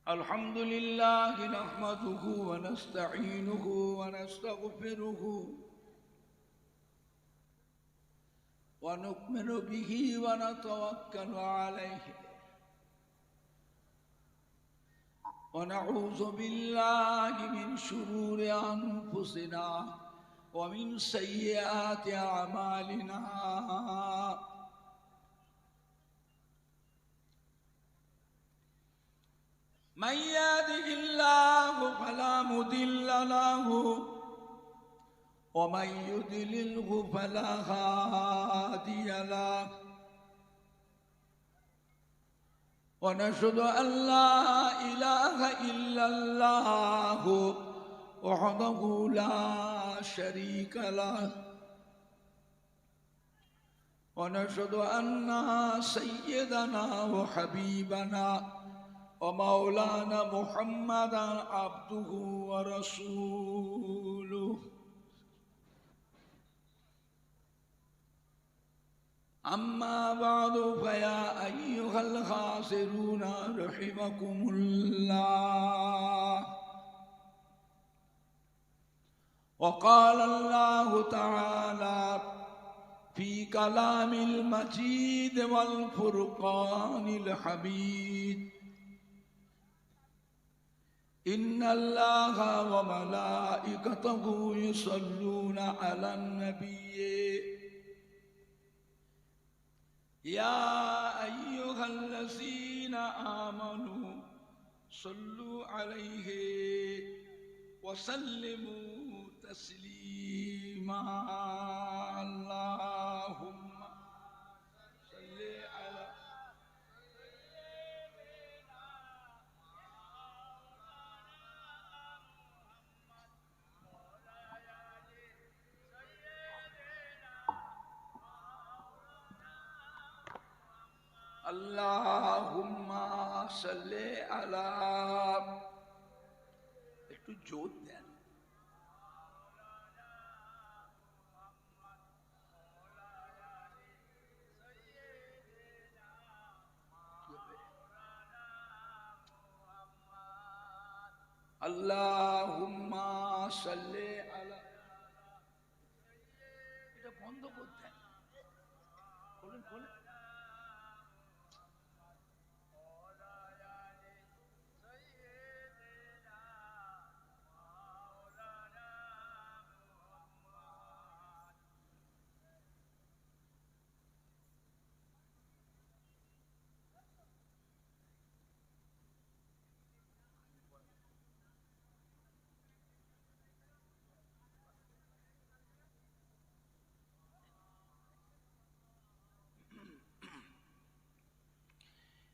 الحمد لله نحمده ونستعينه ونستغفره ونؤمن به ونتوكل عليه ونعوذ بالله من شرور أنفسنا ومن سيئات أعمالنا من يهده الله فلا مضل له ومن يضلله فلا هادي له ونشهد أن لا إله إلا الله وحده لا شريك له ونشهد أن سيدنا وحبيبنا ومولانا محمدا عبده ورسوله أما بعد فيا أيها الخاسرون رحمكم الله وقال الله تعالى في كلام المجيد والفرقان الحميد إن الله وملائكته يصلون على النبي يا أيها الذين آمنوا صلوا عليه وسلموا تسليما اللهم صل على اللهم صل على একটু জোর দেন আল্লাহুম্মা সাল্লি আলা এটা বন্ধ করতেন বলেন বলেন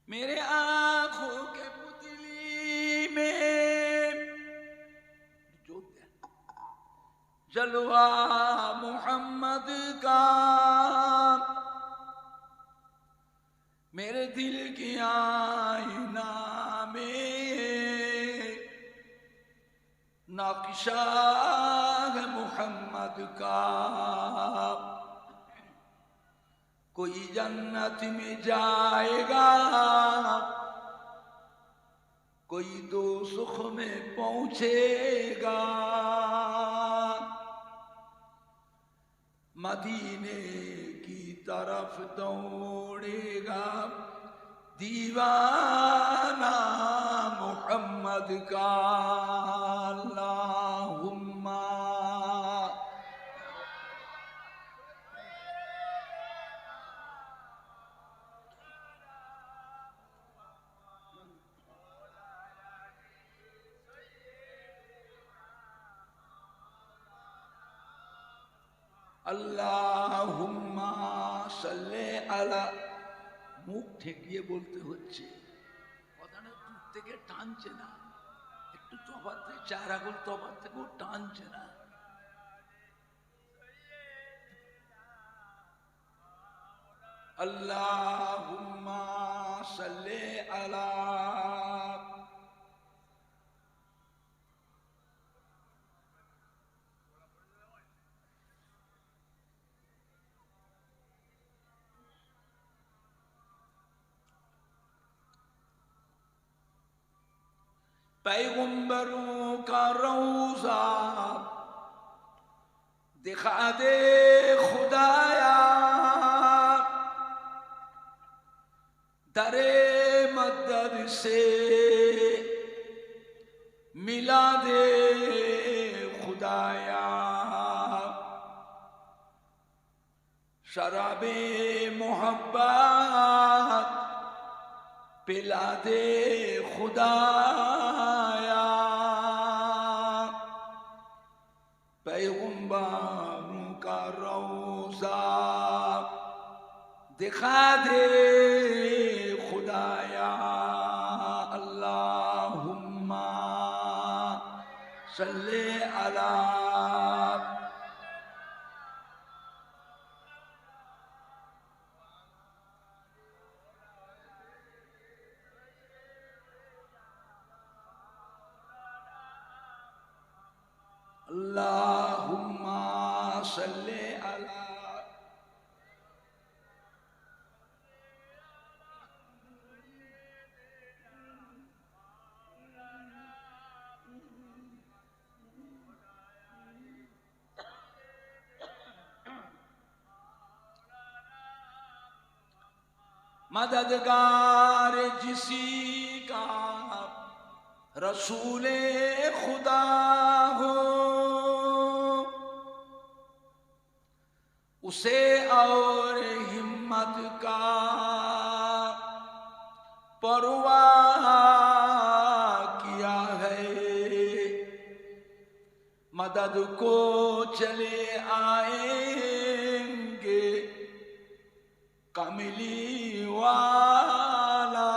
मेरे आंखों के पुतली में जो जलवा मोहम्मद का मेरे दिल की आईना में नक्शा है मोहम्मद का कोई जन्नत में जाएगा कोई दो सुख में पहुंचेगा मदीने की तरफ दौड़ेगा दीवाना मोहम्मद का अल्लाहुम्मा আল্লাহুম্মা সাল্লি আলা মুখ ঠেকিয়ে বলতে হচ্ছে কথাটা দূর থেকে টানছে না একটু তফাৎ থেকে চার আঙুল তফাৎ থেকেও টানছে না আল্লাহুম্মা সাল্লি আলা पैगंबरों का रौजा दिखा दे खुदाया, दरे मदद से मिला दे खुदाया, शराबे मोहब्बत पिला दे खुदाया, पैगंबरों का रौजा दिखा दे खुदाया। अल्लाहुम्मा सल्ले अला अल्लाहुम्मा सल्ले अला मददगार जिसी का रसूले खुदा हो, उसे और हिम्मत का परवाह किया है, मदद को चले आएंगे कमली वाला,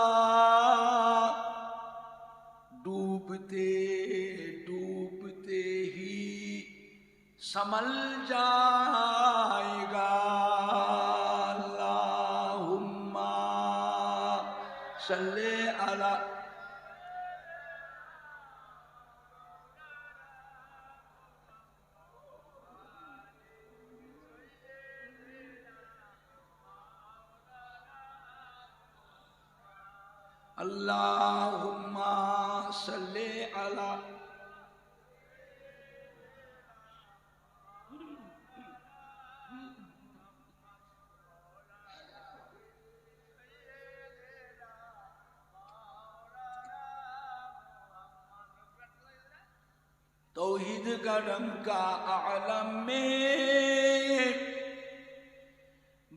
डूबते डूबते ही संभल जाएगा। अल्लाहुम्मा सल्ले अला अल्लाहुम्मा सल्ले अला तौहीद का डंका आलम में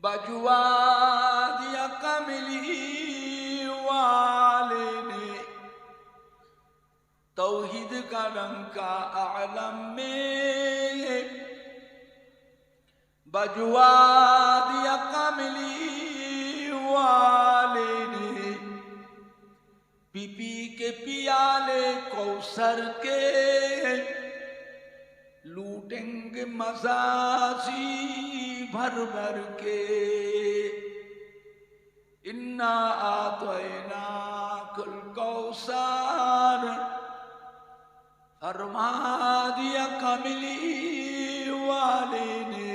बजवा दिया कमली वाले ने, तौहीद का डंका आलम में बजवा दिया कमली वाले ने, पीपी के पियाले कौसर के लूटेंगे मजाजी भर भर के, इन्ना आतैना कुल कौसर फरमा दिया कमली वाले ने,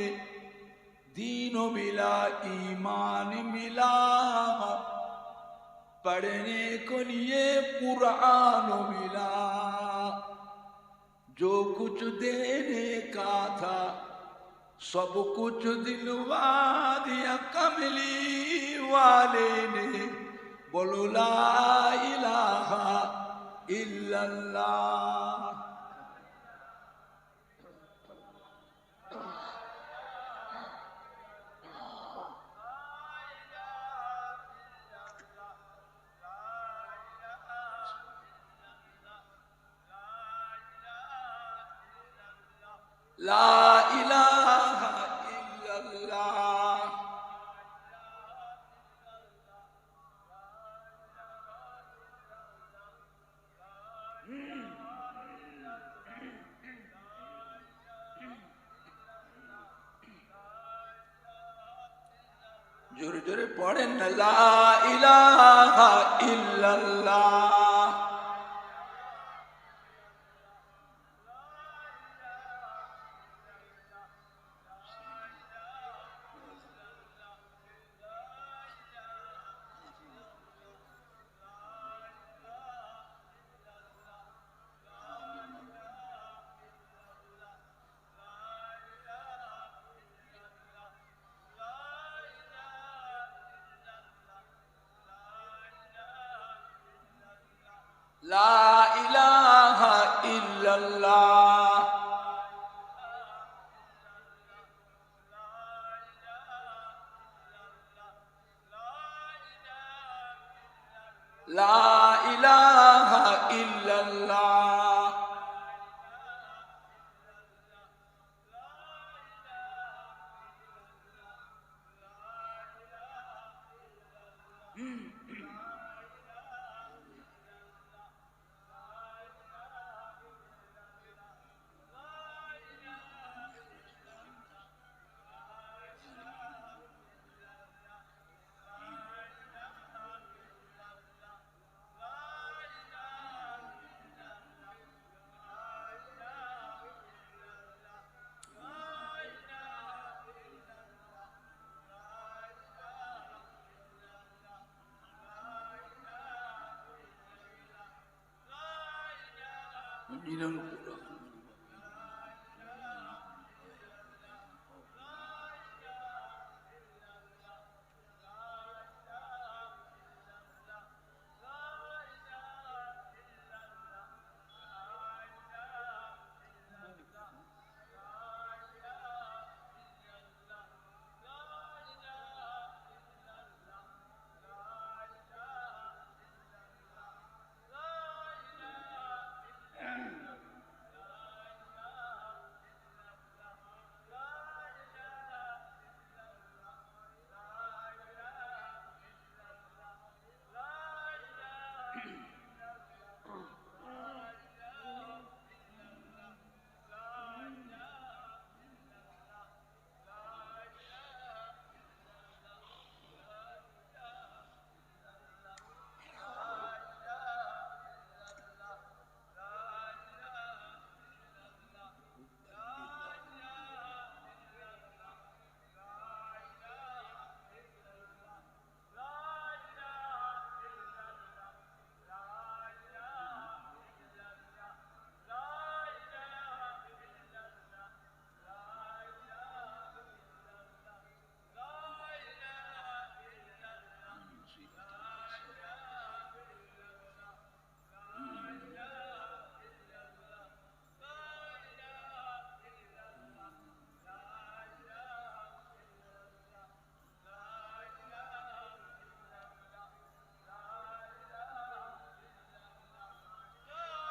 दीनो मिला ईमान मिला, पढ़ने को लिए कुरान मिला, जो कुछ देने का था सब कुछ दिलवा दिया कमली वाले ने, बोलो ला इलाहा इल्लल्लाह। ला इलाहा इल्लल्लाह। जोरे जोरे पढ़े न ला इलाहा इल्लल्लाह। লা ইলাহা ইল্লাল্লাহ লা ইলাহা ইল্লাল্লাহ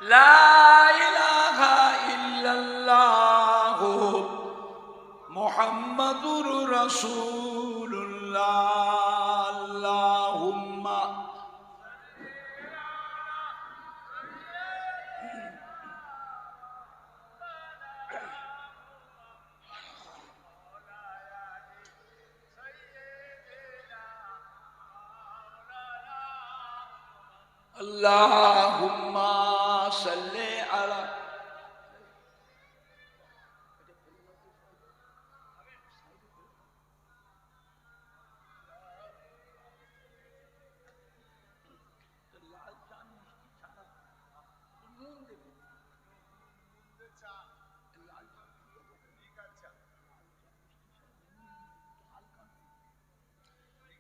লা ইলাহা ইল্লাল্লাহ মুহাম্মাদুর রাসূলুল্লাহ আল্লাহুম্মা আল্লাহুম্মা সাল্লি আলা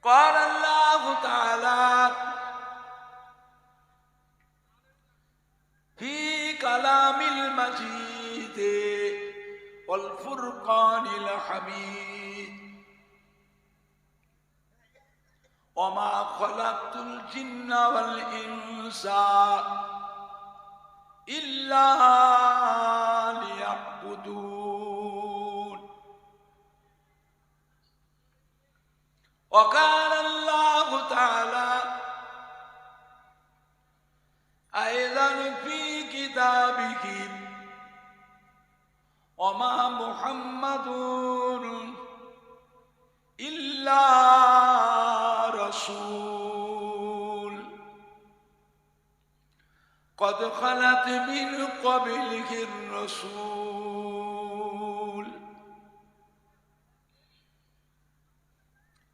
قال الله تعالى في كلام المجيد والفرقان الحميد وما خلقت الجن والإنس إلا ليعبدون وقال الله تعالى أيضا في كتابه وما محمد إلا رسول قد خلت من قبله الرسول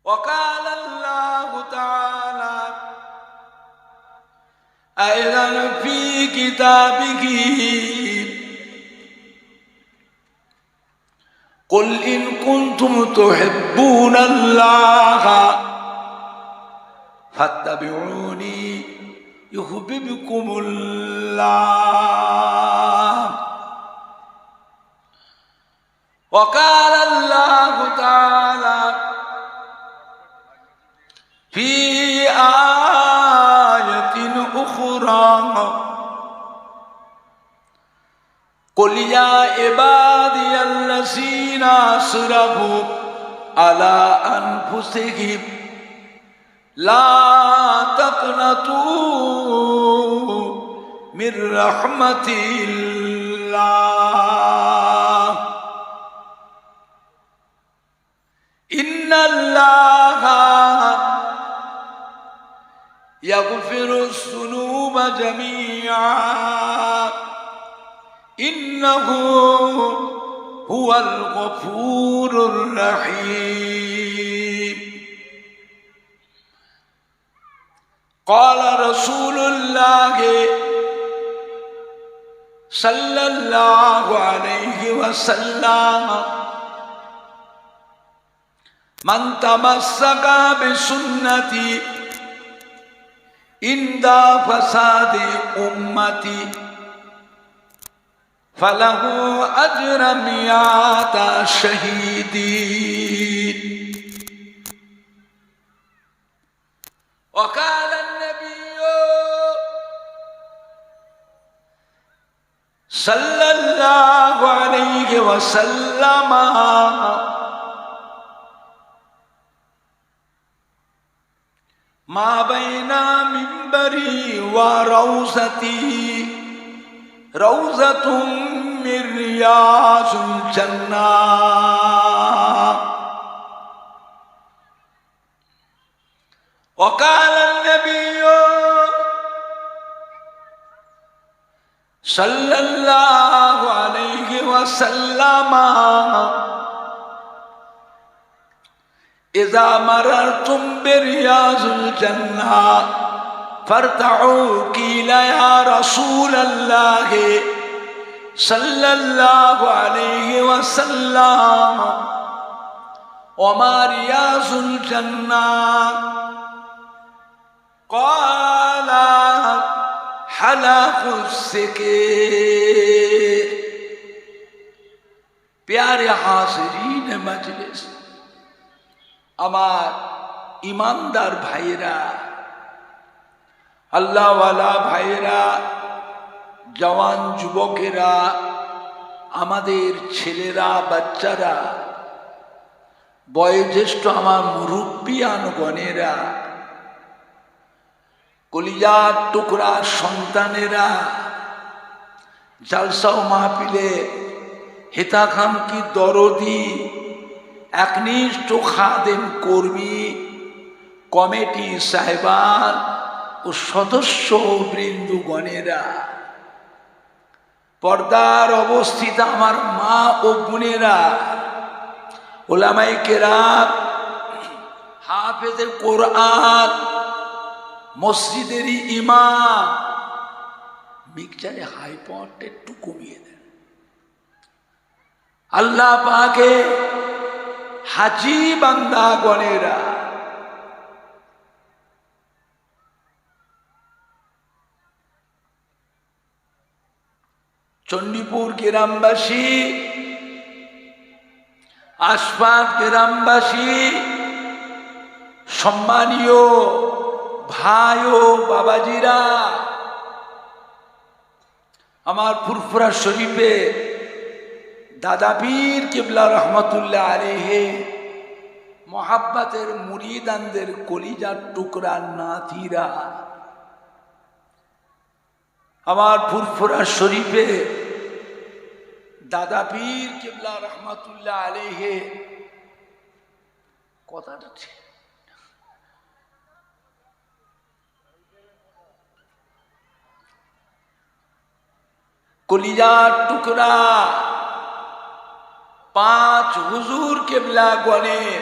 وقال الله تعالى أيضا في كتابه قل إن كنتم تحبون الله فاتبعوني ইউহিব্বুকুমুল্লাহ। وقال الله تعالى في آية أخرى قل يا عبادي الذين أسرفوا على أنفسهم لا تقنطوا من رحمة الله إن الله يغفر الذنوب جميعا إنه هو الغفور الرحيم قال رسول الله صلى الله عليه وسلم من تمسك بسنتي عند فساد أمتي فله أجر 100 شهيد وقال النبي صلى الله عليه وسلم ما بين منبري وروضتي روضة من رياض الجنة وقال النبي صلى الله عليه وسلم إذا مررتم برياض الجنة فارتعوا قيل يا رسول الله صلى الله عليه وسلم وما رياض الجنة قال حلق السكر प्यारे हाज़रीन मजलिस আমার ইমানদার ভাইরা আল্লাহওয়ালা ভাইরা জওয়ান যুবকেরা আমাদের ছেলেরা বাচ্চারা বয়োজ্যেষ্ঠ আমার মুরব্বিয়ানগণেরা কলিজার টুকরা সন্তানেরা জালসা ও মাহফিলে হেতাকাঙ্ক্ষী দরদি একনিষ্ঠ খাদেম কর্মী কমিটি সাহেবান ও সদস্য বৃন্দগণেরা পর্দার অবস্থিত আমার মা ও বোনেরা ওলামায়ে কেরাম হাফেজে কোরআন মসজিদেরই ইমাম মিক্সারে হাই পাওয়ারটা একটু কমিয়ে দেন আল্লাহ পাকে হাজি বান্দাগণেরা চণ্ডীপুর গ্রামবাসী আশপাশ গ্রামবাসী সম্মানীয় ভাই ও বাবাজিরা আমার ফুরফুরা শরীফে দাদা পীর কিবলা রহমতুল্লাহ আলাইহি মোহাব্বতের মুরিদানদের কলিজার টুকরা নাতিরা আমার ফুরফুরা শরীফে দাদা পীর কিবলা রহমতুল্লাহ আলাইহি কথাটা ঠিক কলিজার টুকরা 5 হুজুর কেবলা গণের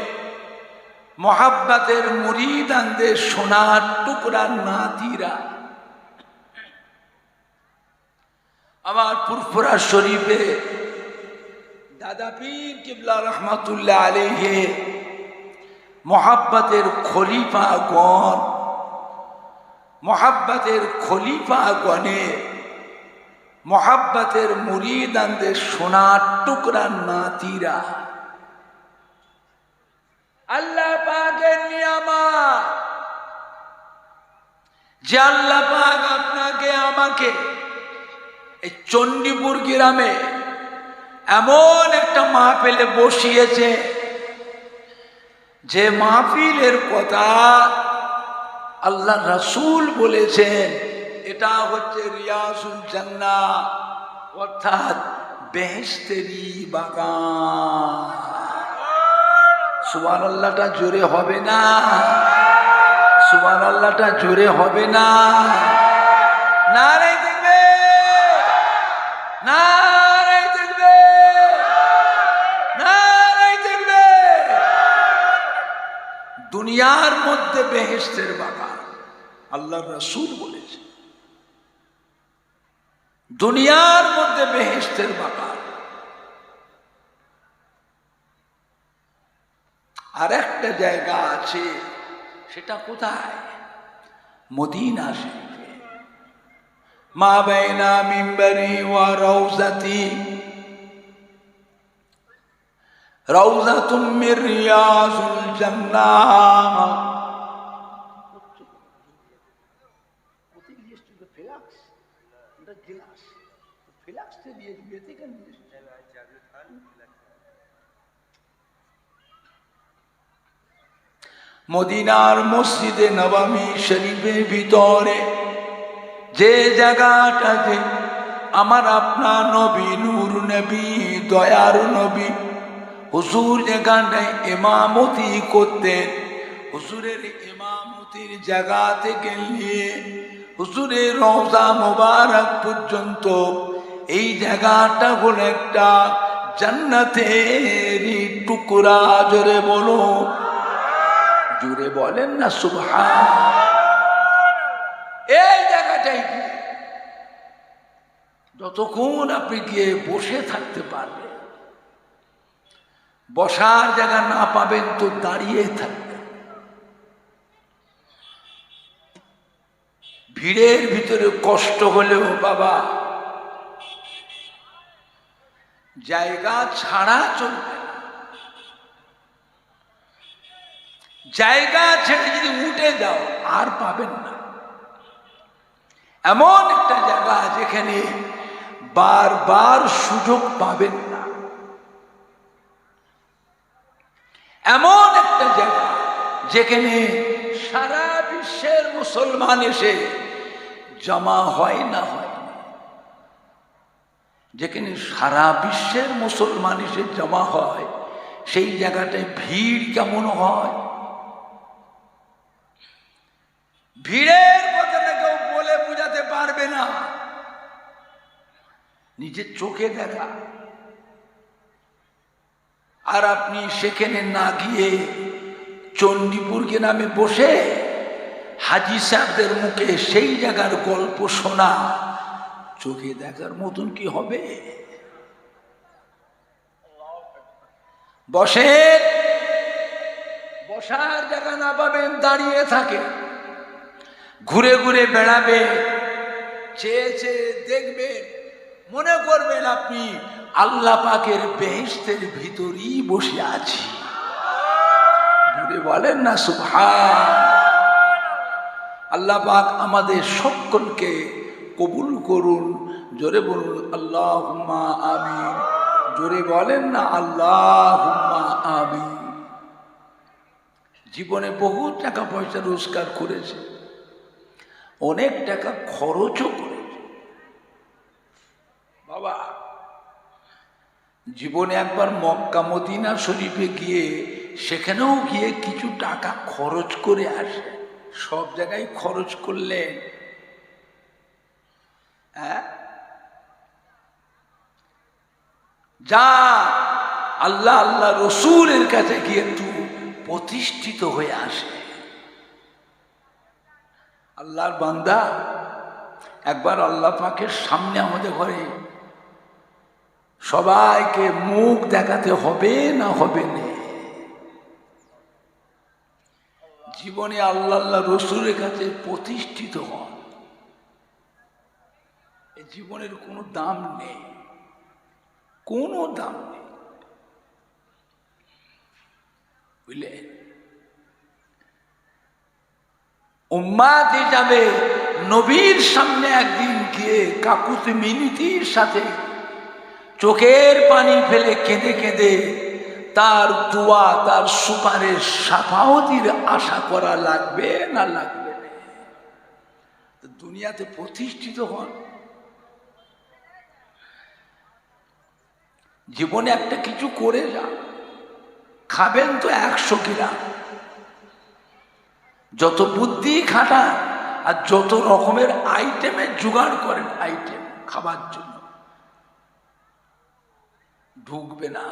মোহাব্বতের মুরিদানদের সোনার টুকরা নাতিরা আমার ফুরফুরা শরীফে দাদা পীর কিবলা রহমতুল্লাহ আলাইহি মোহাব্বতের খলিফাগণ মহাব্বতের খলিফা গণে, মহাব্বতের মুরিদানদের সোনার টুকরার নাতিরা, আল্লাহ পাকের নিয়ামত যে আল্লাহ পাক আপনাকে আমাকে এই চণ্ডীপুর গ্রামে এমন একটা মাহফিলে বসিয়েছে, যে মাহফিলের কথা আল্লাহ রাসূল বলেছেন এটা হচ্ছে রিয়াজুল জান্নাহ, অর্থাৎ বেহেশতেরই বাগান। সুবহানাল্লাহটা জোরে হবে না? সুবহানাল্লাহটা জোরে হবে না? নারে দেখবে, নারে দেখবে, নারে দেখবে। দুনিয়ার মধ্যে বেহেশতের বাগান আল্লাহ রাসূল বলেছে, দুনিয়ার মধ্যে বেহেশতের বাগান। আর একটা জায়গা আছে, সেটা কোথায়? মদিনা শরীফে। মা বাইনা মিম্বরি ওয়া রাউজাতি রাউজাতুম মির রিয়াজুল জান্নাহ। মদিনার মসজিদে নববী শরীফের ভিতরে যে জায়গাটাতে আমার আপনার নবী, নূর নবী, দয়ার নবী হুজুর যেখানটায় ইমামতি করতেন, হুজুরের ইমামতির জায়গা থেকে নিয়ে হুজুরের রওজা মোবারক পর্যন্ত এই জায়গাটা হলো একটা জান্নাতের টুকরা। জোরে বলো, জোরে বলেন না সুবহান। এই জায়গাটাই কি যতক্ষণ আপনি গিয়ে বসে থাকতে পারবেন, বসার জায়গা না পাবেন তো দাঁড়িয়ে থাকবেন। ভিড়ের ভিতরে কষ্ট হলেও বাবা জায়গা ছাড়া চলবে না। জায়গা ছেড়ে যদি উঠে যাও আর পাবেন না। এমন একটা জায়গা যেখানে বারবার সুযোগ পাবেন না, এমন একটা জায়গা যেখানে সারা বিশ্বের মুসলমান এসে জমা হয় না, হয় না। যেখানে সারা বিশ্বের মুসলমান এসে জমা হয়, সেই জায়গাটায় ভিড় কেমন হয়? ভিড়ের কথাটা কেউ বলে বোঝাতে পারবে না, নিজের চোখে দেখা। আর আপনি সেখানে না গিয়ে চণ্ডীপুর গ্রামে বসে হাজী সাহেবদের মুখে সেই জায়গার গল্প শোনা চোখে দেখার মতন কি হবে? বসে, বসার জায়গা না পাবেন দাঁড়িয়ে থাকে, ঘুরে ঘুরে বেড়াবে, চেয়ে চেয়ে দেখবেন, মনে করবেন আপনি আল্লাহ পাকের বেহেশতের ভিতরই বসে আছি। ঘুরে বলেন না সুবহান। আল্লাহ পাক আমাদের সকলকে কবুল করুন। জোরে বলুন আল্লাহুম্মা আমিন। জোরে বলেন না আল্লাহুম্মা আমিন। জীবনে বহু টাকা পয়সা রোজগার করেছে, অনেক টাকা খরচও করেছে। বাবা জীবনে একবার মক্কা মদিনা শরীফে গিয়ে সেখানেও গিয়ে কিছু টাকা খরচ করে আসে। সব জায়গায় খরচ করলেন, হ্যাঁ? যা আল্লাহ আল্লাহ রসুলের কাছে গিয়ে একটু প্রতিষ্ঠিত হয়ে আসে। আল্লাহর বান্দা, একবার আল্লাহ পাকের সামনে আমাদের ঘরে সবাইকে মুখ দেখাতে হবে না? হবে না? জীবনে আল্লাহ আল্লাহ রসুলের কাছে প্রতিষ্ঠিত হন, এই জীবনের কোনো দাম নেই, কোনো দাম নেই, বুঝলে? উম্মাত হিসাবে নবীর সামনে একদিন গিয়ে কাকুতি মিনতির সাথে চোখের পানি ফেলে কেঁদে কেঁদে তার দোয়া, তার সুপারিশ, শাফাওয়াতের আশা করা লাগবে না লাগবে না? দুনিয়াতে প্রতিষ্ঠিত হন, জীবনে একটা কিছু করে যান। খাবেন তো 100 গ্রাম, যত বুদ্ধি খাটান আর যত রকমের আইটেমের জোগাড় করেন, আইটেম খাবার জন্য, ঢুকবে না।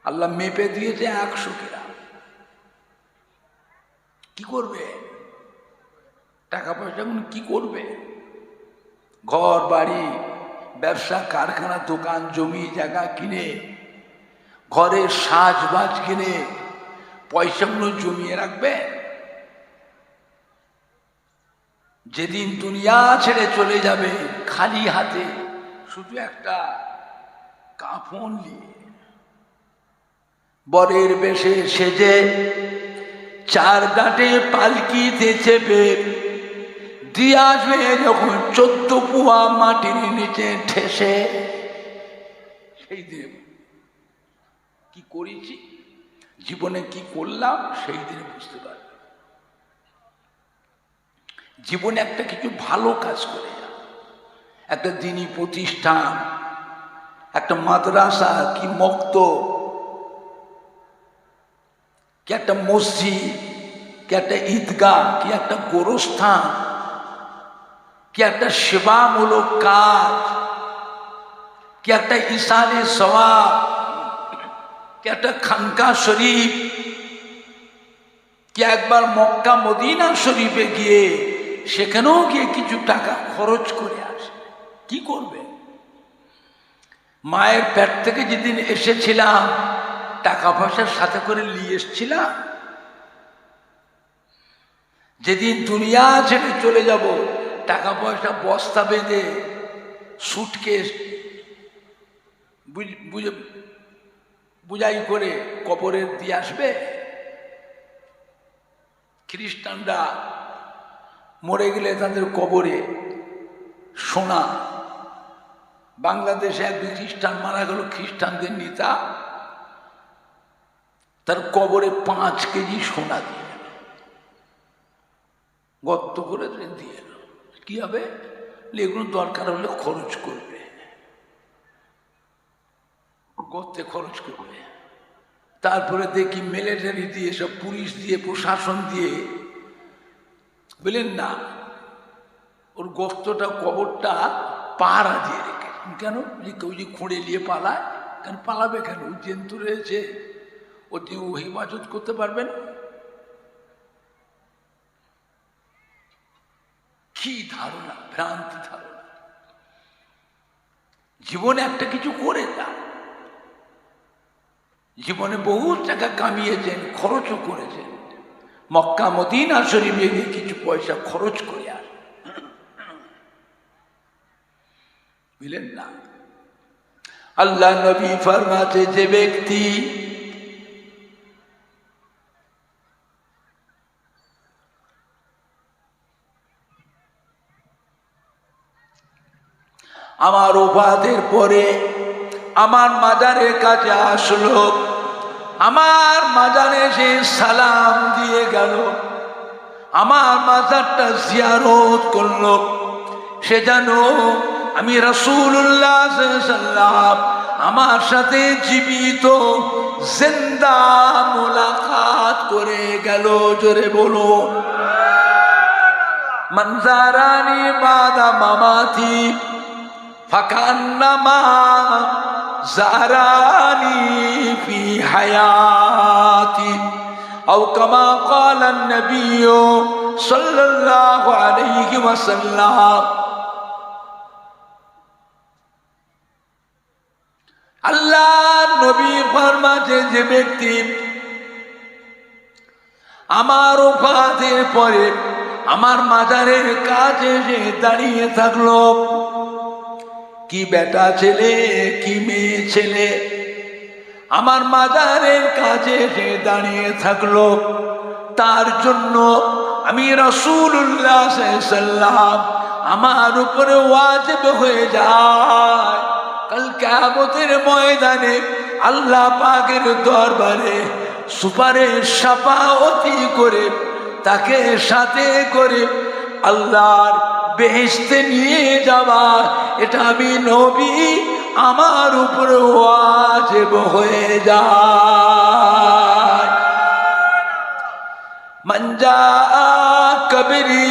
আল্লাহ মেপে দিয়েছে 100 গ্রাম। কি করবে? টাকা পয়সা কি করবে? ঘর বাড়ি, ব্যবসা, কারখানা, দোকান, জমি জায়গা কিনে, ঘরের সাজবাজ কিনে পয়সাগুলো জমিয়ে রাখবে। যেদিন দুনিয়া ছেড়ে চলে যাবে খালি হাতে, শুধু একটা কাফন নিয়ে, বরের বেশে সেজে 4 ঘাটে পালকিতে চেপে দিয়ে আসবে যখন 14 পুয়া মাটির নিচে ঠেসে, সেই দিন কি করেছি, জীবনে কি করলাম, সেই দিনে বুঝতে পারবে। জীবনে একটা কিছু ভালো কাজ করে, একটা দিনী প্রতিষ্ঠান, একটা মাদ্রাসা, কি মক্তব, কি একটা মসজিদ, কি একটা ঈদগাহ, কি একটা গোরস্থান, কি একটা সেবামূলক কাজ, কি একটা ইসানে সওয়াব, কি একটা খানকা শরীফ, কি একবার মক্কা মদিনা শরীফে গিয়ে সেখানেও গিয়ে কিছু টাকা খরচ করে আসে। কি করবে? মায়ের পেট থেকে যেদিন এসেছিলাম টাকা পয়সার সাথে করে নিয়ে এসেছিলাম, যেদিন দুনিয়া ছেড়ে চলে যাব টাকা পয়সা বস্তা বেঁধে সুটকেস বুঝাই করে কবরে দিয়ে আসবে। খ্রিস্টানরা মরে গেলে তাদের কবরে সোনা, বাংলাদেশে এক খ্রিস্টান মারা গেল, খ্রিস্টানদের নেতা, তার কবরে 5 কেজি সোনা দিয়ে গর্ত করে দিয়ে এলো। কি হবে? এগুলো দরকার হলে খরচ করবে, গর্তে খরচ করবে। তারপরে দেখি মিলিটারি দিয়ে, সব পুলিশ দিয়ে, প্রশাসন দিয়ে, বললেন না, ওর গর্তটা, কবরটা পাহারা দিয়ে রেখে। কেন? কেউ যে খুঁড়ে নিয়ে পালায়, কেন পালাবে? কেন? ওই জন্তু রয়েছে, ও হেফাজত করতে পারবেন। কি ধারণা, ভ্রান্তি ধারণা। জীবনে একটা কিছু করে যান। জীবনে বহু টাকা কামিয়েছেন, খরচও করেছেন, মক্কা মদিনা শরীফে গিয়ে কিছু পয়সা খরচ করে আর বুঝলেন না? আল্লাহ নবী ফরমাতে, যে ব্যক্তি আমার ওফাতের পরে আমার মাজারের কাছে আসলো, আমার মাজারে এসে সালাম দিয়ে গেল, আমার মাজারটা জিয়ারত করলো, সে জানো আমি রাসূলুল্লাহ সাল্লাল্লাহু আলাইহি ওয়াসাল্লাম আমার সাথে জীবিত জিন্দা মুলাকাত করে গেল। জোরে বলো, মান জারানি বাদা মামাতি ফাকান্নামা জারানি ফি হায়াতি আও কামা ক্বালা নবী সাল্লাল্লাহু আলাইহি ওয়াসাল্লাম। আল্লাহ নবী ফরমাতে, যে ব্যক্তি আমার ওফাতের পরে আমার মাজারের কাছে এসে দাঁড়িয়ে থাকলো। কি বেটা ছেলে, কি মেয়ে ছেলে, আমার মাজারের কাছে এসে দাঁড়িয়ে থাকলো। তার জন্য আমি রাসূলুল্লাহ সাল্লাল্লাহু আলাইহি ওয়াসাল্লাম আমার উপরে ওয়াজিব হয়ে যায়, কাল কিয়ামতের ময়দানে আল্লাহ পাকের দরবারে সুপারিশ শাফাআতি করে তাকে সাথে করে আল্লাহর বেহেশতে নিয়ে যাওয়া, এটা আমি নবী আমার উপরে ওয়াজিব হয়ে যায়। মান জাআ বিহি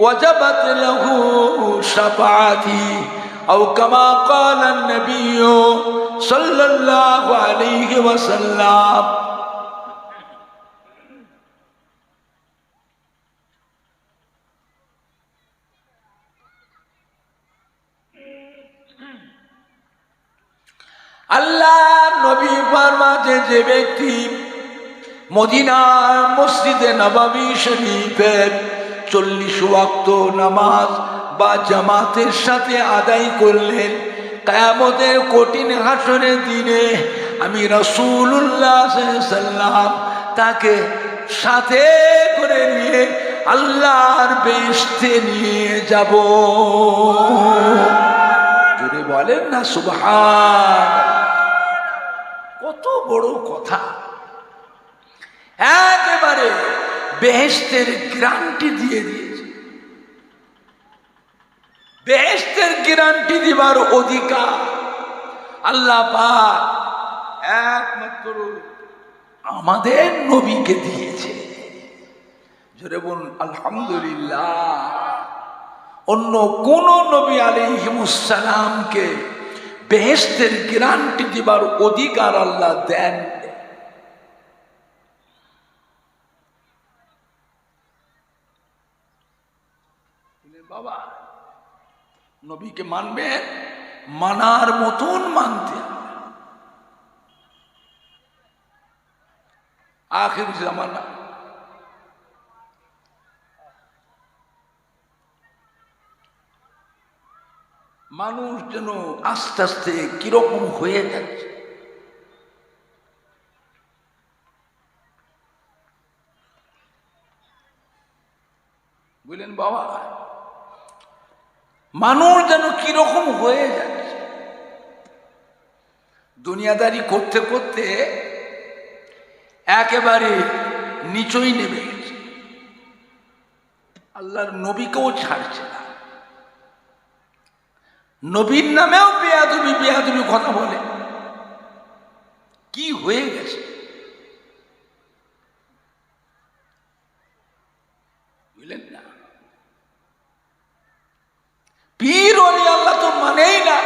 ওয়াজাবাত লাহু শাফাআতি আও কামা ক্বালা নবী সাল্লাল্লাহু আলাইহি ওয়াসাল্লাম। আল্লাহ নবী ফরমাতে, যে ব্যক্তি মদিনার মসজিদে নববী শরীফের 40 ওয়াক্ত নামাজ বা জামাতের সাথে আদায় করলেন, কিয়ামতের কঠিন হাসরের দিনে আমি রাসূলুল্লাহ সাল্লাল্লাহু আলাইহি ওয়াসাল্লাম তাকে সাথে করে নিয়ে আল্লাহর বেহেশতে নিয়ে যাব। জোরে বলেন না সুবহান। কত বড় কথা! একেবারে বেহেশতের গ্যারান্টি দিয়ে দিয়েছে। বেহেশতের গ্যারান্টি দিবার অধিকার আল্লাহ পাক একমাত্র আমাদের নবীকে দিয়েছে। জোরে বলুন আলহামদুলিল্লাহ। অন্য কোন নবী আলাইহিস সালামকে বেহেশতের গ্যারান্টি দিবার অধিকার আল্লাহ দেন। বাবা নবীকে মানবেন, মানার মতন মানতে হবে। আখির জামানা মানুষ যেন আস্তে আস্তে কিরকম হয়ে যাচ্ছে। বুঝলেন বাবা, মানুষ যেন কিরকম হয়ে যাচ্ছে। দুনিয়াদারি করতে করতে একেবারে নিচই নেমে গেছে, আল্লাহর নবীকেও ছাড়ছে না। নবীর নামেও বেয়াদবি বেয়াদবি কথা বলে। কি হয়ে গেছে বুঝলেন না? পীর ওলি আল্লাহ তো মানেই না,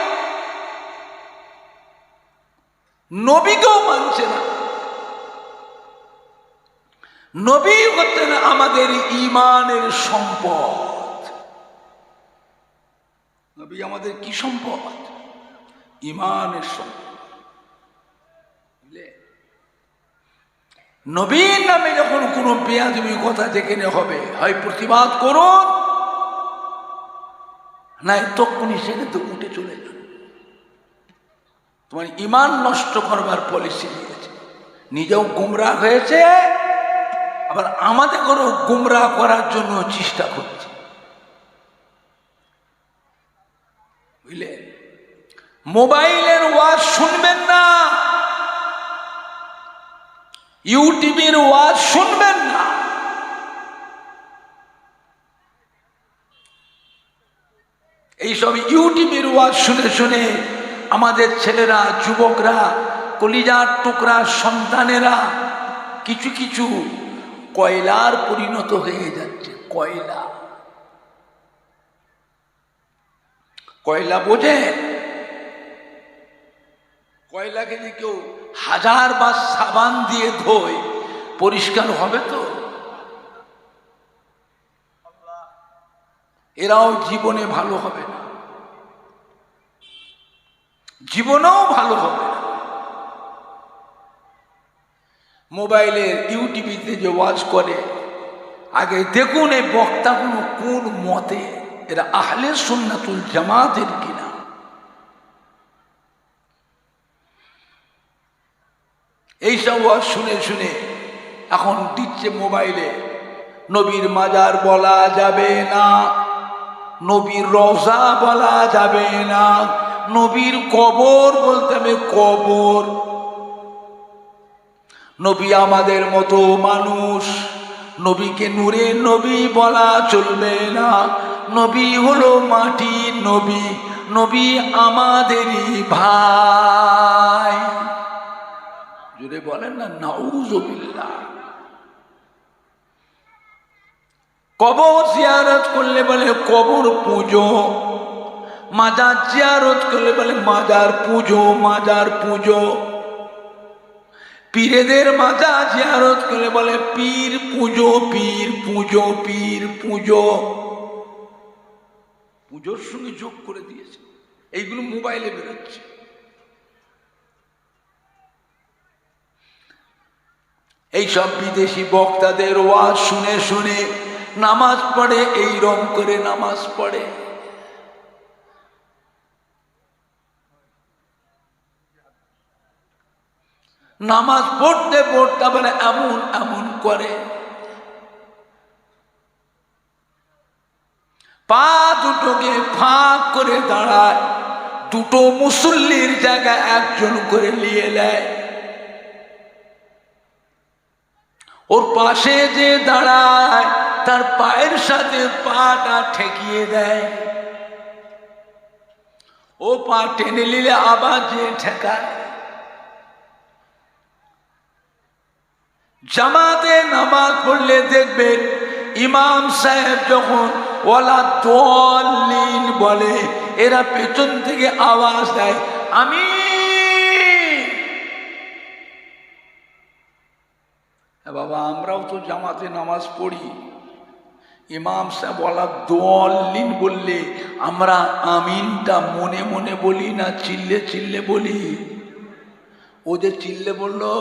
নবীকেও মানছে না। নবী হচ্ছেন আমাদের ঈমানের সম্পদ। নবী আমাদের কি সম্পদ? ঈমানের সম্পদ। নবীর নামে যখন কোনো বেয়াদবি কথা যেখানে হবে, হয় প্রতিবাদ করুন, না তখনই সেখানে তো উঠে চলে যান। তোমার ঈমান নষ্ট করবার পলিসি নিয়েছে, নিজেও গুমরাহ হয়েছে, আবার আমাদেরও গুমরাহ করার জন্য চেষ্টা করছে। বুঝলে, মোবাইলের ওয়াজ শুনবেন না, ইউটিউবের ওয়াজ শুনবেন না। এইসব ইউটিউবের ওয়াজ শুনে শুনে আমাদের ছেলেরা, যুবকরা, কলিজার টুকরা সন্তানেরা কিছু কিছু কয়লার পরিণত হয়ে যাচ্ছে। কয়লা, কয়লা বোঝে? কয়লাকে যে কেউ 1000 বার সাবান দিয়ে ধোয়, পরিষ্কার হবে তো? এরাও জীবনে ভালো হবে না, জীবনেও ভালো হবে না। মোবাইলের ইউটিউবিতে যে ওয়াজ করে, আগে দেখুন এই বক্তাগুলো কোন মতে, এরা আহলে সুন্নাতুল জামাতের কিনা। এইসব ওয়াজ শুনে শুনে এখন দিচ্ছে মোবাইলে নবীর মাজার বলা যাবে না, নবীর রওজা বলা যাবে না, নবীর কবর বলতে হবে কবর। নবী আমাদের মতো মানুষ, নবীকে নূরের নবী বলা চলবে না, নবী হলো মাটির নবী, নবী আমাদেরই ভাই। জুড়ে বলেন না নাউযুবিল্লাহ। কবর জিয়ারত করলে বলে কবর পুজো, মাজার জিয়ারত করলে বলে মাজার পুজো, মাজার পুজো। পীরেদের মাজার জিয়ারত করলে বলে পীর পুজো, পীর পুজো, পীর পুজো। পুজোর সঙ্গে যোগ করে দিয়েছে, এইগুলো মোবাইলে বেরোচ্ছে। এইসব বিদেশি বক্তাদের ওয়াজ শুনে শুনে নামাজ পড়ে, এই রং করে নামাজ পড়ে। নামাজ পড়তে পড়তে বলে এমন এমন করে, পা দুটোকে ফাঁক করে দাঁড়ায়, দুটো মুসল্লির জায়গায় একজন করে নিয়ে নেয়। ওর পাশে যে দাঁড়ায় তার পায়ের সাথে পাটা ঠেকিয়ে দেয়, ও পা টেনে নিলে আবার যে ঠেকায়। জামাতে নামাজ পড়লে দেখবেন ইমাম সাহেব যখন ওয়ালা দল্লিন বলে, এরা পেছন থেকে আওয়াজ দেয় আমিন। বাবা আমরাও তো জামাতে নামাজ পড়ি, ইমাম সাহেব ওয়ালা দল্লিন বললে আমরা আমিনটা মনে মনে বলি না চিল্লে চিল্লে বলি? ও যে চিল্লে বললো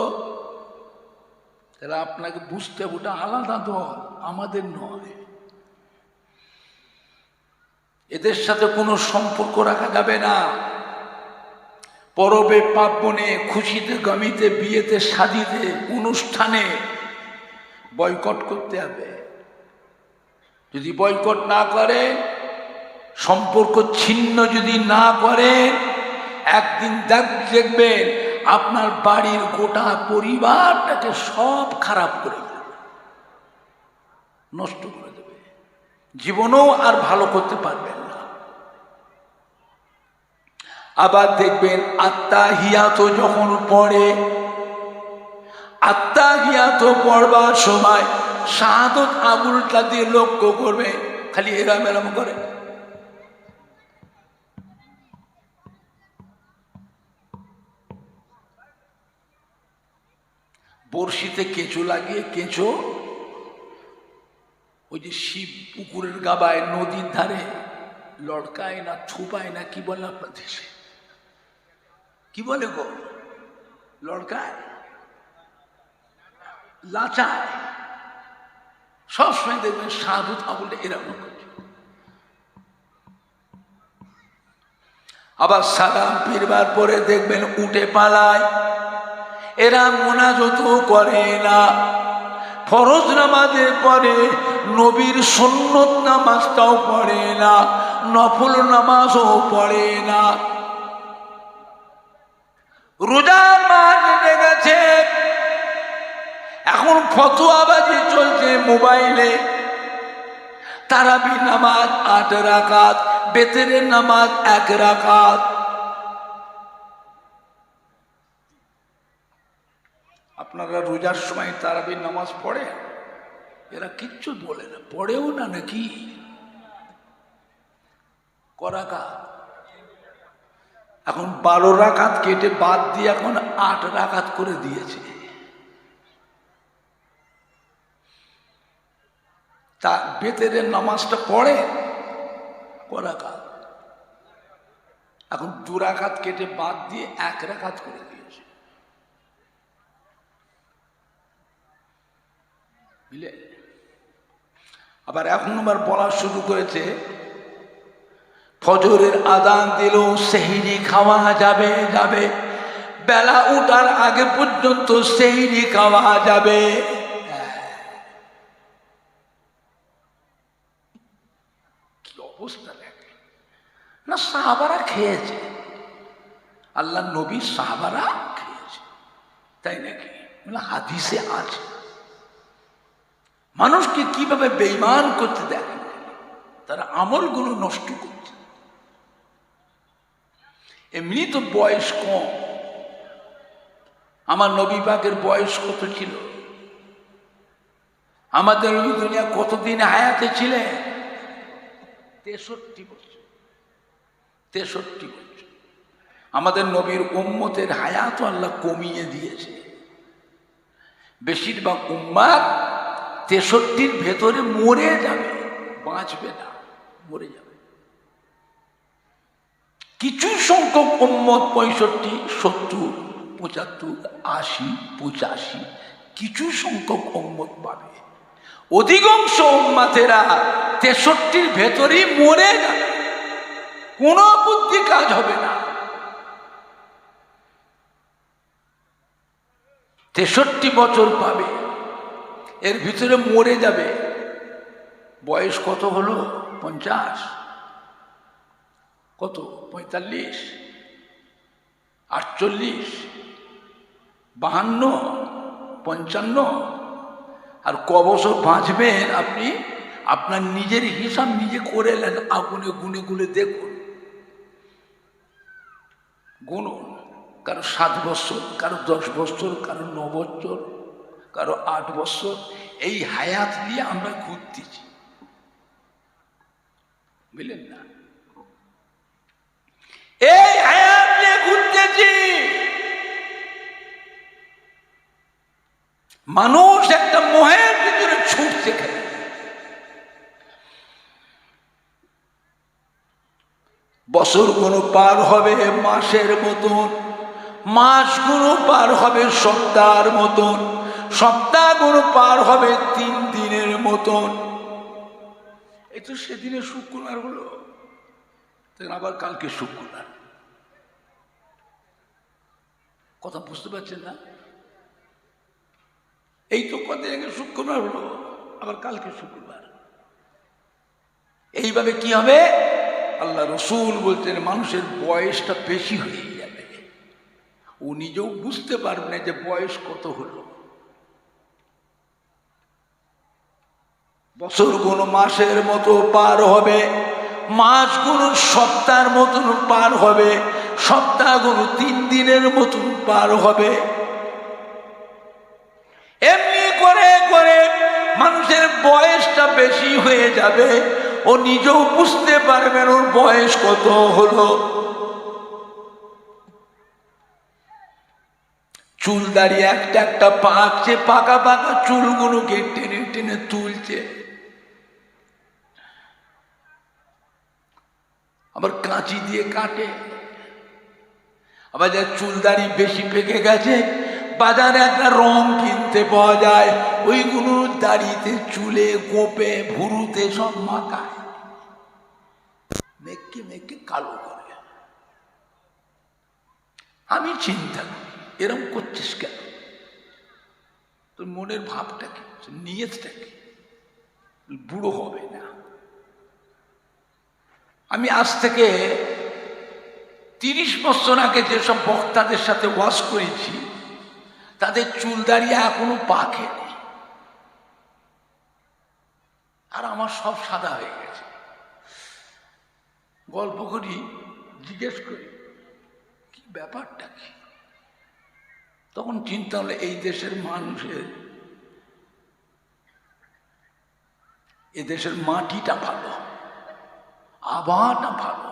তাহলে আপনাকে বুঝতে হবে ওটা আলাদা দল, আমাদের নয়। এদের সাথে কোনো সম্পর্ক রাখা যাবে না। পরবে পার্বণে, খুশিতে গমিতে, বিয়েতে শাদিতে, অনুষ্ঠানে বয়কট করতে হবে। যদি বয়কট না করে, সম্পর্ক ছিন্ন যদি না করে, একদিন দেখবেন আপনার বাড়ির গোটা পরিবারটাকে সব খারাপ করে দেবে, নষ্ট করে দেবে, জীবনেও আর ভালো করতে পারবেন না। আবার দেখবেন আত্তাহিয়াত যখন পড়ে, আত্তাহিয়াত পড়বার সময় শাহাদত আঙুলটা দিয়ে লক্ষ্য করবে, খালি এরাম এরাম করে। বড়শিতে কেঁচো লাগিয়ে, কেঁচো ওই যে শিব পুকুরের গাবায় নদীর ধারে লড়কায় না ছুপায় না, কি বলে আপনার দেশে, কি বলে গো? লড়কায়, লাচায়, সবসময় দেখবেন সাধু আঙুলটা এরকম করছে। আবার সালাম ফিরবার পরে দেখবেন উঠে পালায়। এরা মোনাজাত করে না। ফরজ নামাজের পরে নবীর সুন্নত নামাজটাও পড়ে না, নফল নামাজও পড়ে না। রোজার মাস এসে গেছে, এখন ফতোয়াবাজি চলছে মোবাইলে। তারাবি নামাজ 8 রাকাত, বেতেরের নামাজ 1 রাকাত। আপনারা রোজার সময় তারাবির নামাজ পড়ে? এরা কিচ্ছু বলে না, পড়েও না নাকি? করাকাত এখন 12 রাকাত কেটে বাদ দিয়ে এখন 8 রাকাত করে দিয়েছে। তা বেতেরের নামাজটা পড়ে করাকাত, এখন 2 রাকাত কেটে বাদ দিয়ে 1 রাকাত করে দিয়েছে। বুঝলে? আবার এখন আবার বলা শুরু করেছে, ফজরের আযান দিল, সেহরি খাওয়া যাবে যাবে, বেলা উঠার আগে পর্যন্ত সেহরি খাওয়া যাবে। কি অবস্থা দেখে না, সাহাবারা খেয়েছে, আল্লাহ নবী সাহাবারা খেয়েছে, তাই নাকি? হাদিসে আছে। মানুষকে কিভাবে বেঈমান করতে দেখেন, তারা আমলগুলো নষ্ট করছে। এমনি তো বয়স কম, আমার নবী পাকের বয়স কত ছিল? আমাদের নবী দুনিয়া কতদিন হায়াতে ছিলেন? 63 বছর। 63 বছর। আমাদের নবীর উম্মতের হায়াত আল্লাহ কমিয়ে দিয়েছে। বেশিরভাগ উম্মাত 63-র ভেতরে মরে যাবে, বাঁচবে না, মরে যাবে। কিছু সংখ্যক উম্মত 65, 70, 75, 80, 85 কিছু সংখ্যক উম্মত পাবে। অধিকাংশ উম্মাতেরা 63-র ভেতরেই মরে যাবে, কোনো বুদ্ধি কাজ হবে না। 63 বছর পাবে, এর ভিতরে মরে যাবে। বয়স কত হলো? 50, কত 45, 48, 52, 55, আর ক বছর বাঁচবেন আপনি আপনার নিজের হিসাব নিজে করে নেন, আগুনে গুনে গুনে দেখুন, গুনুন। কারো 7 বছর, কারো 10 বছর, কারো 9 বছর, কারো 8 বছর। এই হায়াত নিয়ে আমরা ঘুরতেছি, বুঝলেন না? এই হায়াত নিয়ে ঘুরতেছি। মানুষ একটা মোহের ভিতরে ছুটছে খেলে। বছরগুলো পার হবে মাসের মতন, মাসগুলো পার হবে সপ্তাহের মতন, সপ্তাহগুলো পার হবে 3 দিনের মতন। এই তো সেদিনে শুক্রবার হলো, আবার কালকে শুক্রবার। কথা বুঝতে পারছেন না? এই তো কদিন আগে শুক্রবার হলো, আবার কালকে শুক্রবার। এইভাবে কি হবে? আল্লাহ রসুল বলছেন মানুষের বয়সটা বেশি হয়ে যাবে, ও নিজেও বুঝতে পারবে না যে বয়স কত হলো। বছরগুলো মাসের মতো পার হবে, মাসগুলো সপ্তাহের মতন পার হবে, সপ্তাহগুলো 3 দিনের মতন পার হবে। এমনি করে করে মানুষের বয়সটা বেশি হয়ে যাবে, ও নিজেও বুঝতে পারবেন ওর বয়স কত হলো। চুল দাঁড়িয়ে একটা একটা পাকছে, পাকা পাকা চুলগুলোকে টেনে টেনে তুলছে। আবার কাঁচি দিয়ে কাটে। আবার যার চুল দাড়ি বেশি পেকে গেছে, বাজারে একটা রং কিনতে পাওয়া যায়, ওইগুলো দাড়িতে, চুলে, গোপে, ভুরুতে সব মাখায়, মেঘকে মেঘকে কালো করে। আমি চিন্তা করি, এরম করছিস কেন? তোর মনের ভাবটা কি, নিয়তটা কি? বুড়ো হবে না। আমি আজ থেকে 30 বছর আগে যেসব বক্তাদের সাথে ওয়াজ করেছি, তাদের চুল দাঁড়িয়ে এখনো পাকেনি, আর আমার সব সাদা হয়ে গেছে। গল্প করি, জিজ্ঞেস করি কি ব্যাপারটা কি? তখন চিন্তা হলো এই দেশের মানুষের, এদেশের মাটিটা ভালো, আবহাওয়াটা ভালো,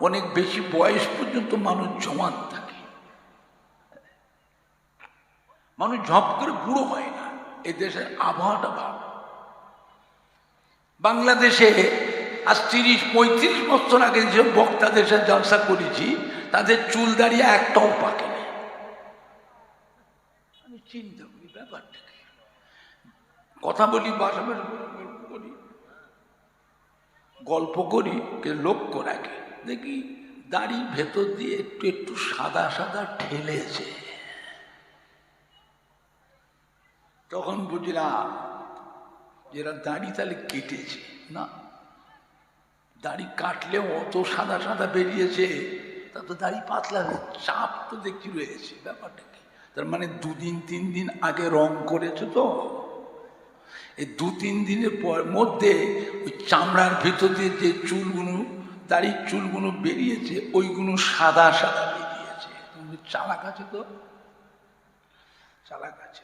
অনেক বেশি বয়স পর্যন্ত মানুষ জওয়ান থাকে, মানুষ ঝপ করে বুড়ো হয় না। এই দেশের আবহাওয়াটা ভালো। বাংলাদেশে আজ 30-35 বছর আগে যে বক্তাদের সাথে জলসা করেছি, তাদের চুল দাঁড়িয়ে একটাও পাকে না। আমি চিন্তা করি ব্যাপারটা কি? কথা বলি, ভাষা করি, গল্প করি, কে লক্ষ্য রাখে, দেখি দাড়ি ভেতর দিয়ে একটু একটু সাদা সাদা ঠেলেছে, তখন বুঝলাম যেটা দাড়ি তাহলে কেটেছে না। দাড়ি কাটলেও অত সাদা সাদা বেরিয়েছে, তা তো দাড়ি পাতলা, চাপ তো দেখছি রয়েছে। ব্যাপারটা কি? তার মানে 2 দিন 3 দিন আগে রং করেছে, তো এই 2-3 দিনের মধ্যে ওই চামড়ার ভেতর দিয়ে যে চুলগুলো, দাড়ির চুলগুলো বেরিয়েছে, ওইগুলো সাদা সাদা বেরিয়েছে। চালাক আছে, তো চালাক আছে,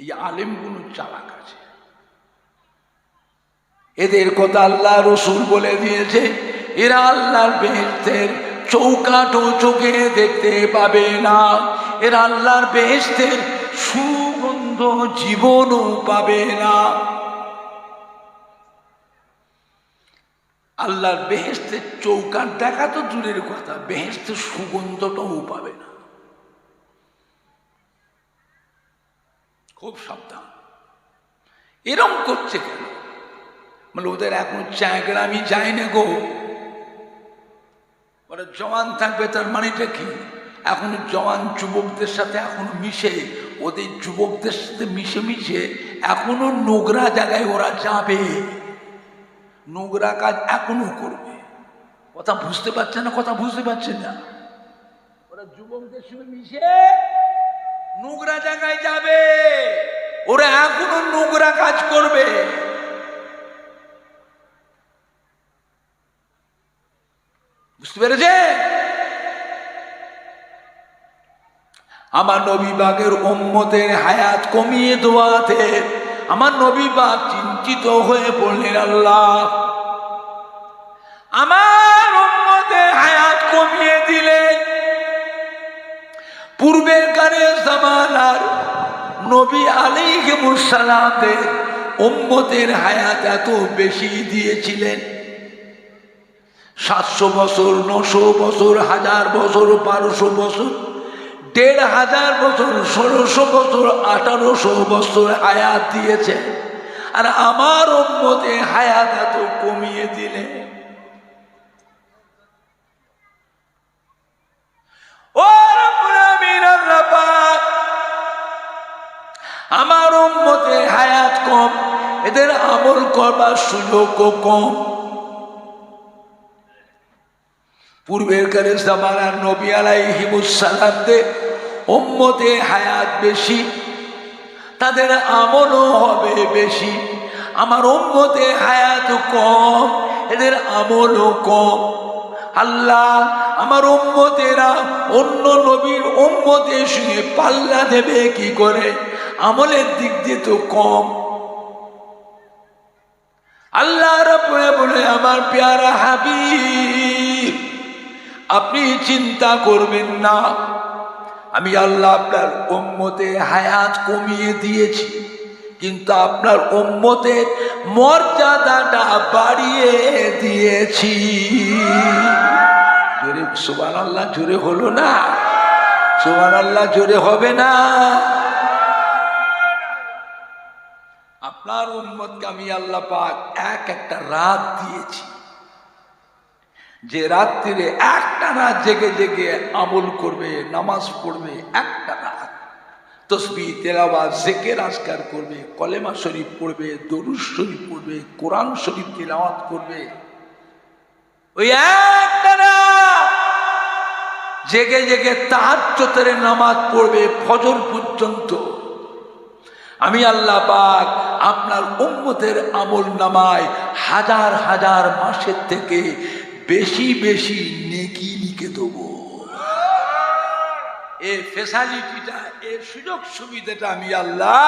এই আলেমগুলো চালাক আছে। এদের কথা আল্লাহ রসুল বলে দিয়েছে, এরা আল্লাহর বেহেশতের চৌকাঠও চোখে দেখতে পাবে না, এরা আল্লাহর বেহেশতের সুগন্ধ জীবনও পাবে না। আল্লাহর বেহেশতের চৌকাঠ দেখা তো দূরের কথা, বেহেশতের সুগন্ধটাও পাবে না। খুব সাবধান। এরম করছে কেন? মানে ওদের এখন চায়গ্রামই যায় না গো। ওরা জওয়ান থাকবে, তার মানেটা কি? এখন জওয়ান যুবকদের সাথে এখনো মিশে, ওদের যুবকদের সাথে মিশে মিশে এখনো নোংরা জায়গায় ওরা যাবে, নোংরা কাজ এখনো করবে। কথা বুঝতে পারছে না? কথা বুঝতে পারছে না? ওরা যুবকদের সঙ্গে মিশে নোংরা জায়গায় যাবে, ওরা এখনো নোংরা কাজ করবে। বুঝতে পেরেছে? আমার নবী পাকের উম্মতের হায়াত কমিয়ে দেওয়াতে আমার নবী পাক চিন্তিত হয়ে পড়লেন, আল্লাহ আমার উম্মতের হায়াত কমিয়ে দিলেন। পূর্বের কারে জামানার নবী আলাইহিস সালামের উম্মতের হায়াত এত বেশি দিয়েছিলেন, 700 বছর, 900 বছর, 1000 বছর, 1200 বছর, 1500 বছর, 1600 বছর, 1800 বছর হায়াত দিয়েছে। আর আমার উম্মতে হায়াত এত কমিয়ে দিলে। ও রব্বুল আমিন, আল্লাহ পাক আমার উম্মতে হায়াত কম, এদের আমল করবার সুযোগও কম। পূর্বের কালে জামানার নবী আলাইহিস সালামদের উম্মতে হায়াত বেশি, তাদের আমলও হবে বেশি। আমার উম্মতে হায়াত কম, এদের আমলও কম। আল্লাহ আমার উম্মতেরা অন্য নবীর উম্মতের সঙ্গে পাল্লা দেবে কি করে? আমলের দিক দিয়ে তো কম। আল্লাহ রাব্বুল বলে, আমার প্যারা হাবিব আপনি চিন্তা করবেন না, আমি আল্লাহ আপনার উম্মতে হায়াত কমিয়ে দিয়েছি, কিন্তু আপনার উম্মতের মর্যাদাটা বাড়িয়ে দিয়েছি। জোরে সুবহানাল্লাহ, জোরে হলো না? সুবহানাল্লাহ জোরে হবে না? আপনার উম্মতকে আমি আল্লাহ পাক একটা রাত দিয়েছি, যে রাত্রিরে একটা রাত জেগে জেগে আমল করবে, নামাজ পড়বে, একটা রাত তসবিহ তেলাওয়াত জিকির আজকার করবে, কলেমা শরীফ পড়বে, দরুদ শরীফ পড়বে, কোরআন শরীফ তেলাওয়াত করবে, ওই একটা রাত জেগে জেগে তাহাজ্জুদের নামাজ পড়বে ফজর পর্যন্ত, আমি আল্লাহ পাক আপনার উম্মতের আমল নামায় হাজার হাজার মাসের থেকে বেশি বেশি নেকি লিখে দেবো। এই ফ্যাসিলিটিটা, এই সুযোগ সুবিধাটা আমি আল্লাহ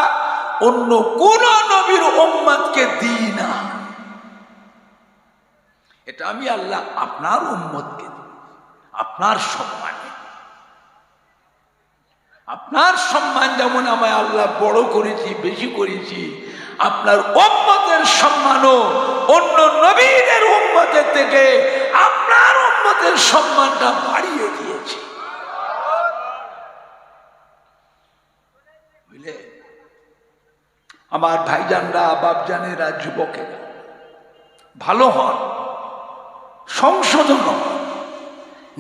অন্য কোন নবীর উম্মতকে দিই না। এটা আমি আল্লাহ আপনার উম্মতকে দিই, আপনার সম্মানে। আপনার সম্মান যেমন আমায় আল্লাহ বড় করেছি, বেশি করেছি, আপনার উম্মতের সম্মানও অন্য নবীদের উম্মতের থেকে আপনার উম্মতের সম্মানটা বাড়িয়ে দিয়েছি। বুঝলে? আমার ভাইজানরা, বাপজানেরা, যুবকেরা, ভালো হন, সংশোধন হন,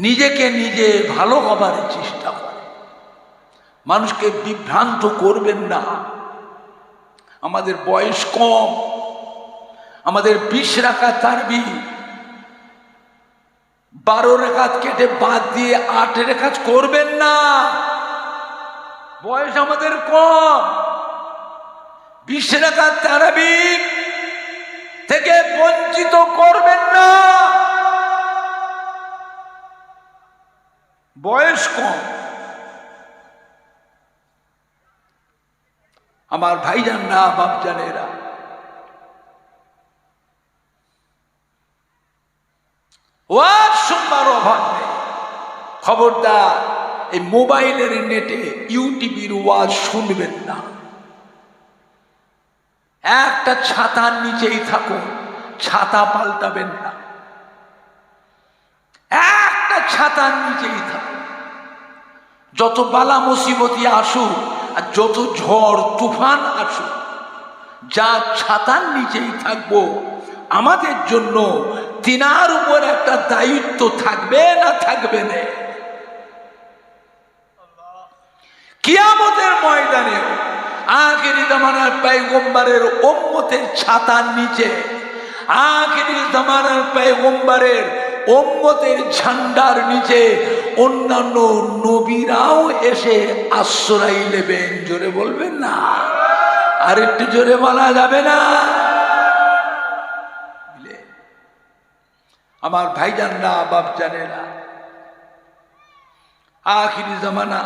নিজেকে নিজে ভালো হবার চেষ্টা করেন, মানুষকে বিভ্রান্ত করবেন না। আমাদের বয়স কম, আমাদের 20 রাকাত তারাবি 12 রাকাত কেটে বাদ দিয়ে 8 রাকাত করবেন না। বয়স আমাদের কম, 20 রাকাত তারাবি থেকে বঞ্চিত করবেন না। বয়স কম। আমার ভাইজানরা, বাপজানেরা, ওয়াজ শুনবার অভাব নেই। খবরদার এই মোবাইলের নেটে ইউটিউবের ওয়াজ শুনবেন না। একটা ছাতার নিচেই থাকুন, ছাতা পাল্টাবেন না। একটা ছাতার নিচেই থাকুন। যত বালা মুসিবতি আসুক আর যত ঝড় তুফান আসুক, যা ছাতার নিচেই থাকবো, আমাদের জন্য তিনার উপর একটা দায়িত্ব থাকবে না থাকবে না। কিয়ামতের ময়দানে আখিরি জামানার পয়গম্বরের উম্মতের ছাতার নিচে, আখিরি জামানার পয়গম্বরের উম্মতের ঝান্ডার নিচে অন্যান্য নবীরাও এসে আশ্রয় নেবেন। জোরে বলবেন না? আর একটু জোরে বলা যাবে না? আমার ভাইজানরা, বাপজানেরা, আখিরি জামানা,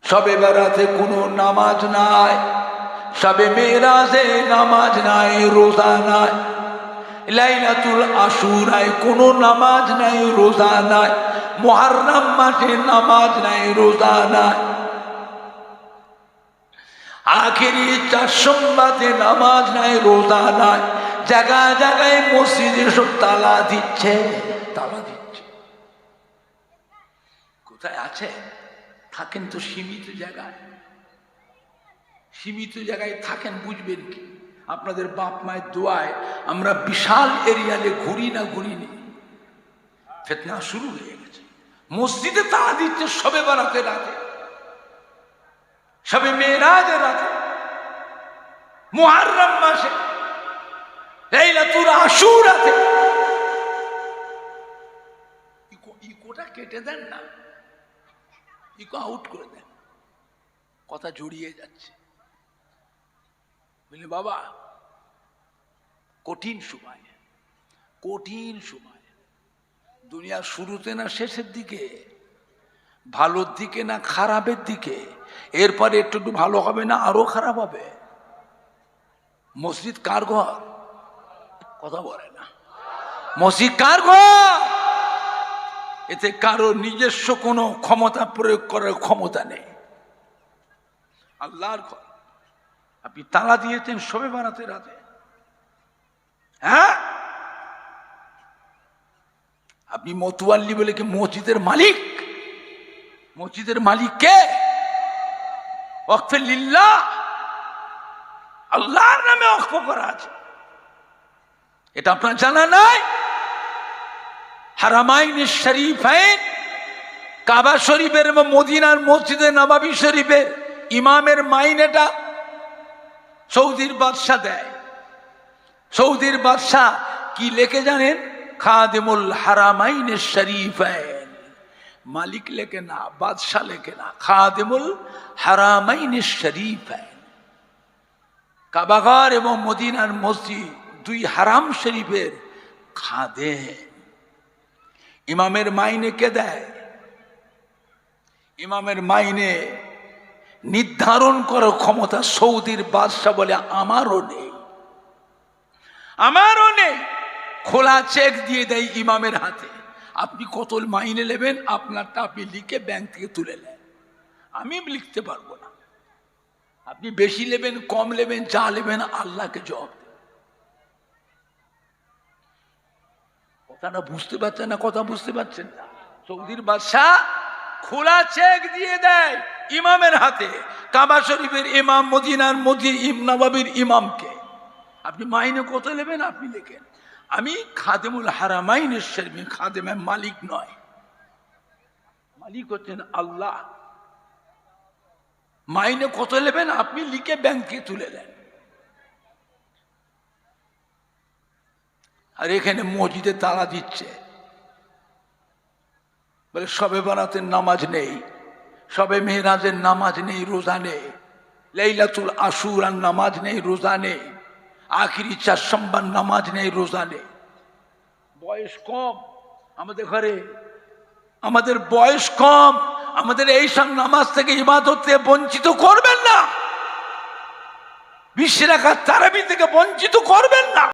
শবে বারাতে কোনো নামাজ নাই, শবে মেরাজে নামাজ নাই, রোজা নাই, লাইলাতুল আশুরায় কোনো নামাজ নাই, রোজা নাই, মুহররম মাসে নামাজ নাই, রোজা নাই, আখেরি 4 সোমবারে নামাজ নাই, রোজা নাই। জায়গায় জায়গায় মসজিদে সব তালা দিচ্ছে, তালা দিচ্ছে। কোথায় আছে? থাকেন তো সীমিত জায়গায়, সীমিত জায়গায় থাকেন, বুঝবেন কি? আপনাদের বাপ মায়ের দোয়ায় আমরা বিশাল এরিয়ালে ঘুরি না ঘুরিনি, ফিতনা শুরু হয়ে গেছে। মসজিদে তালা দিচ্ছে শবে বারাতে রাতে, শবে মেরাজের রাতে, মুহররম মাসে, লাইলাতুল আশুরাতে। ইকোটা কেটে দেন না, ইকো আউট করে দেন, কথা জড়িয়ে যাচ্ছে। বুঝলে বাবা, কঠিন সময়, কঠিন সময়। দুনিয়ার শুরুতে না শেষের দিকে, ভালোর দিকে না খারাপের দিকে, এরপরে একটু একটু ভালো হবে না আরো খারাপ হবে। মসজিদ কার ঘর? কথা বলে না। মসজিদ কার ঘর? এতে কারো নিজস্ব কোনো ক্ষমতা প্রয়োগ করার ক্ষমতা নেই, আল্লাহর ঘর। আপনি তালা দিয়েছেন শবে বারাতে রাতে, হ্যাঁ? আপনি মতুয়াল্লি বলে কি মসজিদের মালিক? মসজিদের মালিক কে? ওয়াকফে লিল্লাহ, আল্লাহর নামে ওয়াকফ করা আছে। এটা আপনার জানা নাই? হারামাইন শরীফাইন, কাবা শরীফের এবং মদিনার মসজিদে নববী শরীফের ইমামের মাইন এটা সৌদির বাদশা দেয়। সৌদির বাদশা কি লেখে জানেন? খাদিমুল হারামাইন শরীফাইন। মালিক লেখে না, বাদশা লেখে না, খাদিমুল হারামাইন শরীফাইন। কাবাঘর এবং মদিনার মসজিদ, 2 হারাম শরীফের খাদেম। ইমামের মাইনে কে দেয়? ইমামের মাইনে নির্ধারণ করার ক্ষমতা সৌদির বাদশা বলে আমারও নেই, আমারও নেই। খোলা চেক দিয়ে দেয় ইমামের হাতে, আপনি কত মাইনে নেবেন আপনারটা আপনি লিখে ব্যাংক থেকে তুলে নেন, আমি লিখতে পারবো না। আপনি বেশি নেবেন কম নেবেন যা নেবেন আল্লাহকে জবাব দেবেন। কথাটা বুঝতে পারছেন না? কথা বুঝতে পারছেন না? সৌদির বাদশা খোলা চেক দিয়ে দেয়, ইমামের হাতে। কাবা শরীফের ইমাম, মদিনার নববীর ইমামকে আপনি মাইনে কত নেবেন আপনি লেখেন। আমি খাদেমুল হারামাইনের শরীফ, খাদেমের মালিক নয়, মালিক হচ্ছেন আল্লাহ। মাইনে কত নেবেন আপনি লিখে ব্যাংকে তুলে দেন। আর এখানে মসজিদে তালা দিচ্ছে, বলে সবে বরাতের নামাজ নেই, সবে মেহরাজের নামাজ নেই, রোজা নেই, লাইলাতুল আশুরার নামাজ নেই, রোজা নেই, আখিরি চার সোমবার নামাজ নেই, রোজা নেই। বয়স কম আমাদের ঘরে, আমাদের বয়স কম, আমাদের এই সব নামাজ থেকে ইবাদত থেকে বঞ্চিত করবেন না, 20 রাকাত তারাবি থেকে বঞ্চিত করবেন না।